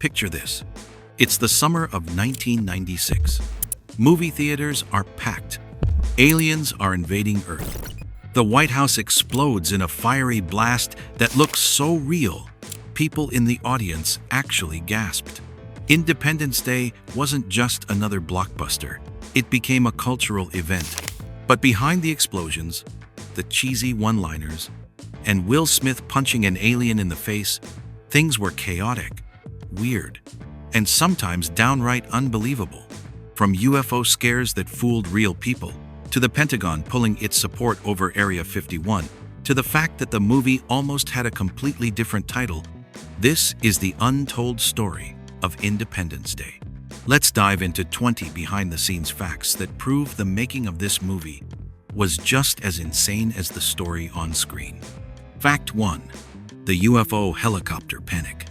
Picture this. It's the summer of 1996. Movie theaters are packed. Aliens are invading Earth. The White House explodes in a fiery blast that looks so real, people in the audience actually gasped. Independence Day wasn't just another blockbuster. It became a cultural event. But behind the explosions, the cheesy one-liners, and Will Smith punching an alien in the face, things were chaotic, weird, and sometimes downright unbelievable. From UFO scares that fooled real people, to the Pentagon pulling its support over Area 51, to the fact that the movie almost had a completely different title, this is the untold story of Independence Day. Let's dive into 20 behind-the-scenes facts that prove the making of this movie was just as insane as the story on screen. Fact 1. The UFO helicopter panic.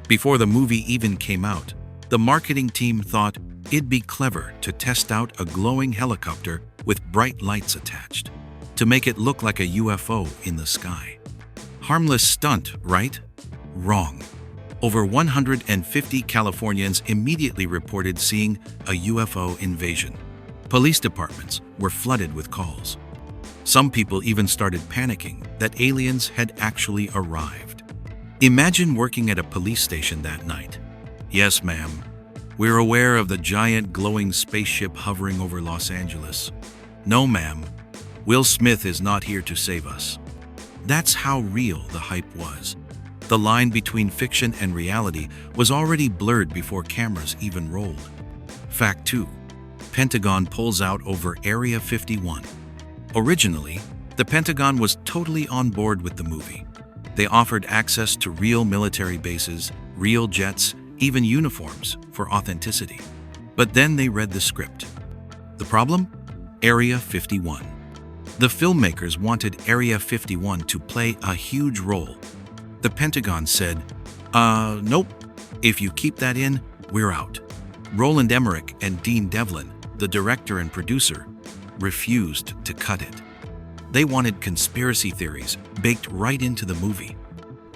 Before the movie even came out, the marketing team thought it'd be clever to test out a glowing helicopter with bright lights attached, to make it look like a UFO in the sky. Harmless stunt, right? Wrong. Over 150 Californians immediately reported seeing a UFO invasion. Police departments were flooded with calls. Some people even started panicking that aliens had actually arrived. Imagine working at a police station that night. Yes, ma'am. We're aware of the giant glowing spaceship hovering over Los Angeles. No, ma'am. Will Smith is not here to save us. That's how real the hype was. The line between fiction and reality was already blurred before cameras even rolled. Fact 2. Pentagon pulls out over Area 51. Originally, the Pentagon was totally on board with the movie. They offered access to real military bases, real jets, even uniforms for authenticity. But then they read the script. The problem? Area 51. The filmmakers wanted Area 51 to play a huge role. The Pentagon said, nope, if you keep that in, we're out. Roland Emmerich and Dean Devlin, the director and producer, refused to cut it. They wanted conspiracy theories baked right into the movie.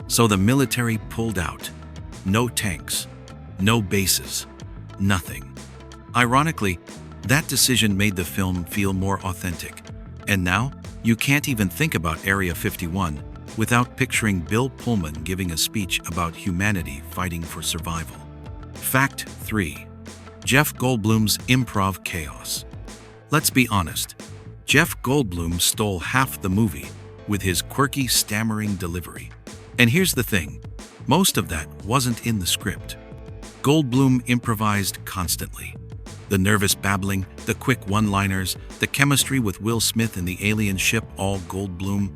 So the military pulled out. No tanks, no bases, nothing. Ironically, that decision made the film feel more authentic. And now, you can't even think about Area 51 without picturing Bill Pullman giving a speech about humanity fighting for survival. Fact 3. Jeff Goldblum's improv chaos. Let's be honest, Jeff Goldblum stole half the movie with his quirky, stammering delivery. And here's the thing, most of that wasn't in the script. Goldblum improvised constantly. The nervous babbling, the quick one-liners, the chemistry with Will Smith and the alien ship, all Goldblum.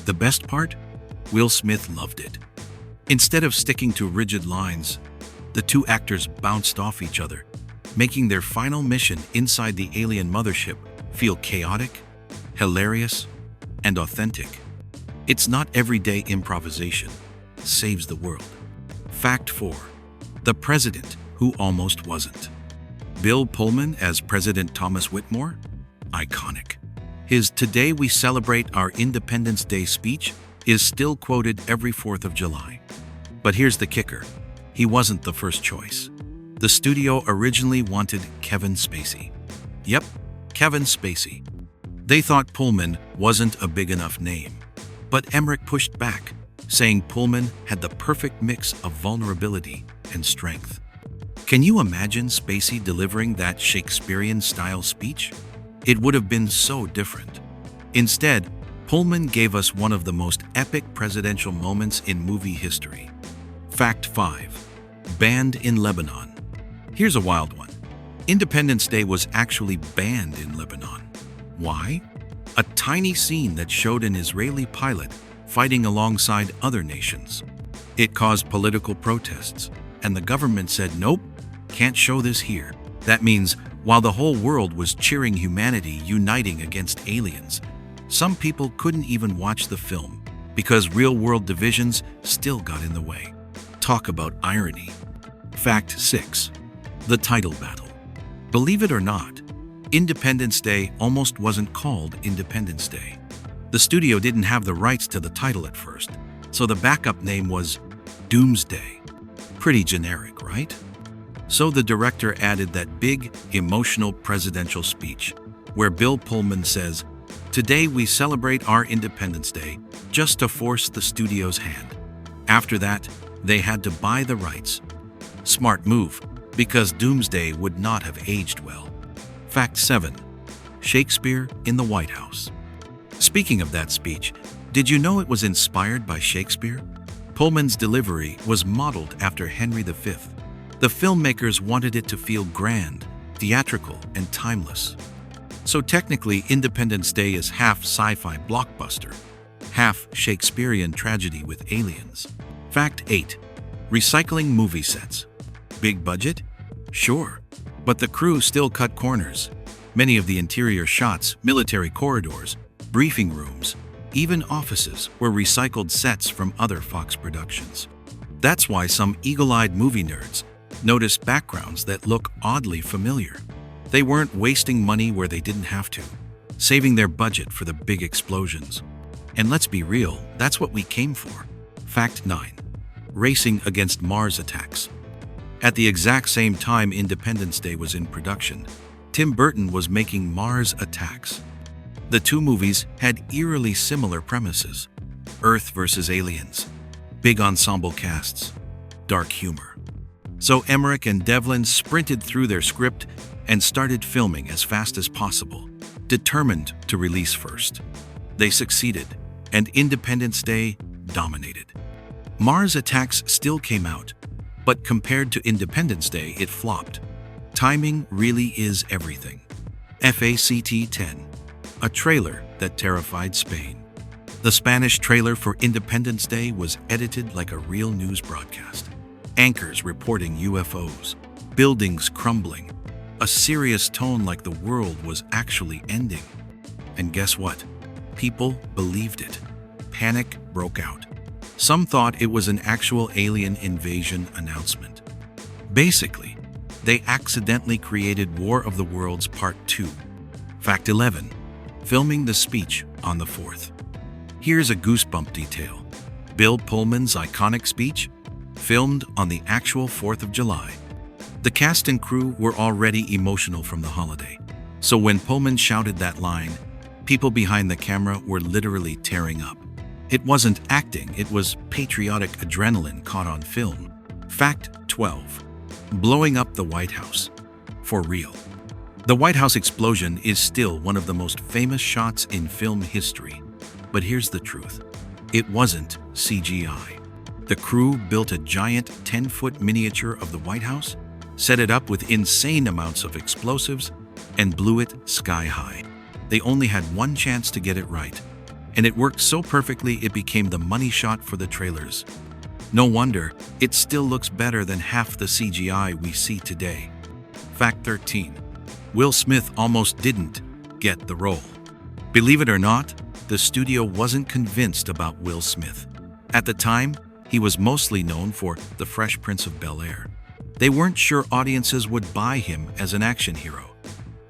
The best part? Will Smith loved it. Instead of sticking to rigid lines, the two actors bounced off each other, making their final mission inside the alien mothership feel chaotic, hilarious, and authentic. It's not everyday improvisation saves the world. Fact 4. The president who almost wasn't. Bill Pullman as President Thomas Whitmore? Iconic. His "Today we celebrate our Independence Day" speech is still quoted every 4th of July. But here's the kicker. He wasn't the first choice. The studio originally wanted Kevin Spacey. Yep, Kevin Spacey. They thought Pullman wasn't a big enough name. But Emmerich pushed back, saying Pullman had the perfect mix of vulnerability and strength. Can you imagine Spacey delivering that Shakespearean-style speech? It would have been so different. Instead, Pullman gave us one of the most epic presidential moments in movie history. Fact 5. Banned in Lebanon. Here's a wild one. Independence Day was actually banned in Lebanon. Why? A tiny scene that showed an Israeli pilot fighting alongside other nations. It caused political protests, and the government said, nope, can't show this here. That means while the whole world was cheering humanity uniting against aliens, some people couldn't even watch the film because real-world divisions still got in the way. Talk about irony. Fact 6. The title battle. Believe it or not, Independence Day almost wasn't called Independence Day. The studio didn't have the rights to the title at first, so the backup name was Doomsday. Pretty generic, right? So the director added that big, emotional presidential speech, where Bill Pullman says, "Today we celebrate our Independence Day," just to force the studio's hand. After that, they had to buy the rights. Smart move, because Doomsday would not have aged well. Fact 7. Shakespeare in the White House. Speaking of that speech, did you know it was inspired by Shakespeare? Pullman's delivery was modeled after Henry V. The filmmakers wanted it to feel grand, theatrical, and timeless. So technically, Independence Day is half sci-fi blockbuster, half Shakespearean tragedy with aliens. Fact 8. Recycling movie sets. Big budget? Sure. But the crew still cut corners. Many of the interior shots, military corridors, briefing rooms, even offices were recycled sets from other Fox productions. That's why some eagle-eyed movie nerds notice backgrounds that look oddly familiar. They weren't wasting money where they didn't have to, saving their budget for the big explosions. And let's be real, that's what we came for. Fact 9. Racing against Mars attacks. At the exact same time Independence Day was in production, Tim Burton was making Mars Attacks. The two movies had eerily similar premises: Earth versus aliens, big ensemble casts, dark humor. So Emmerich and Devlin sprinted through their script and started filming as fast as possible, determined to release first. They succeeded, and Independence Day dominated. Mars Attacks still came out, but compared to Independence Day, it flopped. Timing really is everything. Fact 10. A trailer that terrified Spain. The Spanish trailer for Independence Day was edited like a real news broadcast. Anchors reporting UFOs, buildings crumbling, a serious tone like the world was actually ending. And guess what? People believed it. Panic broke out. Some thought it was an actual alien invasion announcement. Basically, they accidentally created War of the Worlds Part 2. Fact 11. Filming the speech on the 4th. Here's a goosebump detail. Bill Pullman's iconic speech, filmed on the actual 4th of July. The cast and crew were already emotional from the holiday, so when Pullman shouted that line, people behind the camera were literally tearing up. It wasn't acting, it was patriotic adrenaline caught on film. Fact 12. Blowing up the White House. For real. The White House explosion is still one of the most famous shots in film history. But here's the truth. It wasn't CGI. The crew built a giant 10-foot miniature of the White House, set it up with insane amounts of explosives, and blew it sky high. They only had one chance to get it right, and it worked so perfectly it became the money shot for the trailers. No wonder it still looks better than half the CGI we see today. Fact 13. Will Smith almost didn't get the role. Believe it or not, the studio wasn't convinced about Will Smith. At the time, he was mostly known for The Fresh Prince of Bel-Air. They weren't sure audiences would buy him as an action hero.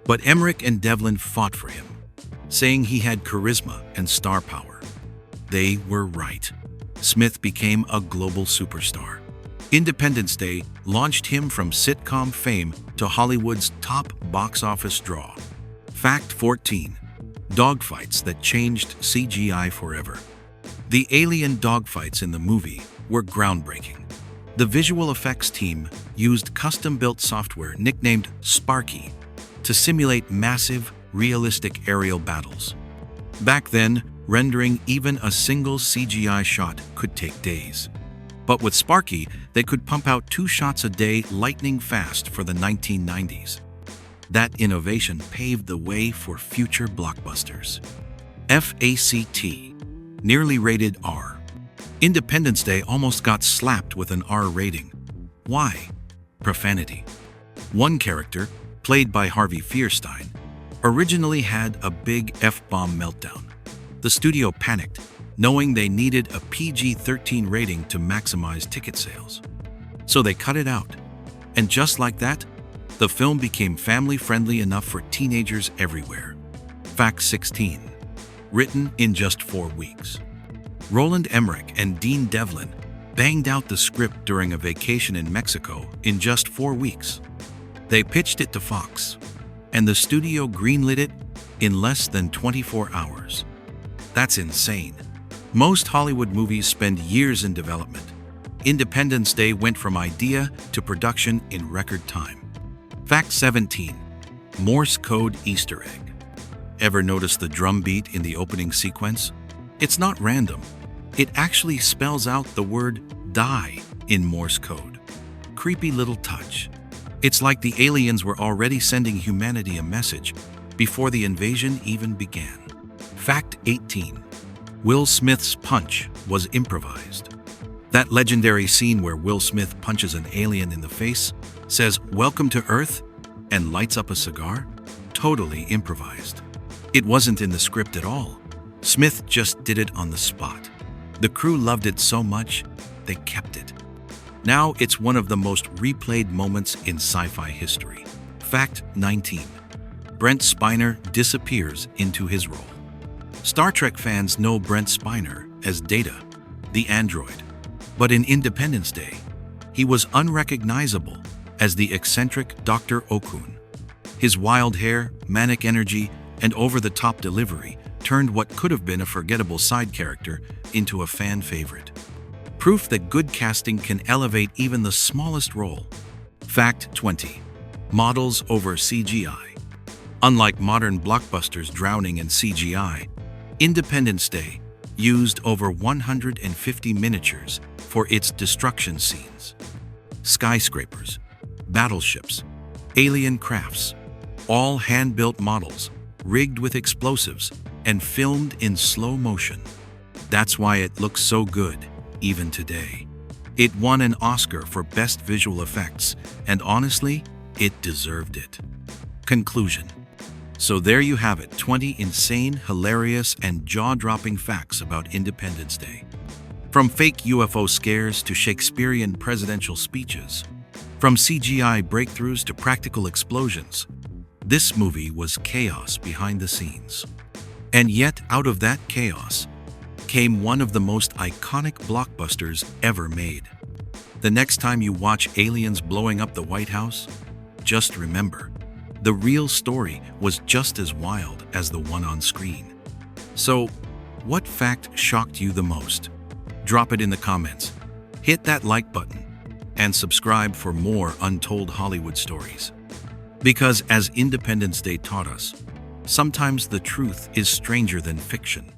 But Emmerich and Devlin fought for him, saying he had charisma and star power. They were right. Smith became a global superstar. Independence Day launched him from sitcom fame to Hollywood's top box office draw. Fact 14. Dogfights that changed CGI forever. The alien dogfights in the movie were groundbreaking. The visual effects team used custom-built software nicknamed Sparky to simulate massive, realistic aerial battles. Back then, rendering even a single CGI shot could take days. But with Sparky, they could pump out 2 shots a day lightning fast for the 1990s. That innovation paved the way for future blockbusters. Fact. Nearly rated R. Independence Day almost got slapped with an R rating. Why? Profanity. One character, played by Harvey Fierstein, originally had a big F-bomb meltdown. The studio panicked, knowing they needed a PG-13 rating to maximize ticket sales. So they cut it out. And just like that, the film became family-friendly enough for teenagers everywhere. Fact 16. Written in just 4 weeks. Roland Emmerich and Dean Devlin banged out the script during a vacation in Mexico in just 4 weeks. They pitched it to Fox, and the studio greenlit it in less than 24 hours. That's insane. Most Hollywood movies spend years in development. Independence Day went from idea to production in record time. Fact 17. Morse code Easter egg. Ever notice the drum beat in the opening sequence? It's not random. It actually spells out the word die in Morse code. Creepy little touch. It's like the aliens were already sending humanity a message before the invasion even began. Fact 18. Will Smith's punch was improvised. That legendary scene where Will Smith punches an alien in the face, says "Welcome to Earth," and lights up a cigar? Totally improvised. It wasn't in the script at all. Smith just did it on the spot. The crew loved it so much, they kept it. Now it's one of the most replayed moments in sci-fi history. Fact 19. Brent Spiner disappears into his role. Star Trek fans know Brent Spiner as Data, the android. But in Independence Day, he was unrecognizable as the eccentric Dr. Okun. His wild hair, manic energy, and over-the-top delivery turned what could have been a forgettable side character into a fan favorite. Proof that good casting can elevate even the smallest role. Fact 20. Models over CGI. Unlike modern blockbusters drowning in CGI, Independence Day used over 150 miniatures for its destruction scenes. Skyscrapers, battleships, alien crafts, all hand-built models, rigged with explosives, and filmed in slow motion. That's why it looks so good, even today. It won an Oscar for Best Visual Effects, and honestly, it deserved it. Conclusion. So there you have it, 20 insane, hilarious, and jaw-dropping facts about Independence Day. From fake UFO scares to Shakespearean presidential speeches, from CGI breakthroughs to practical explosions, this movie was chaos behind the scenes. And yet, out of that chaos, came one of the most iconic blockbusters ever made. The next time you watch aliens blowing up the White House, just remember, the real story was just as wild as the one on screen. So, what fact shocked you the most? Drop it in the comments, hit that like button, and subscribe for more untold Hollywood stories. Because as Independence Day taught us, sometimes the truth is stranger than fiction.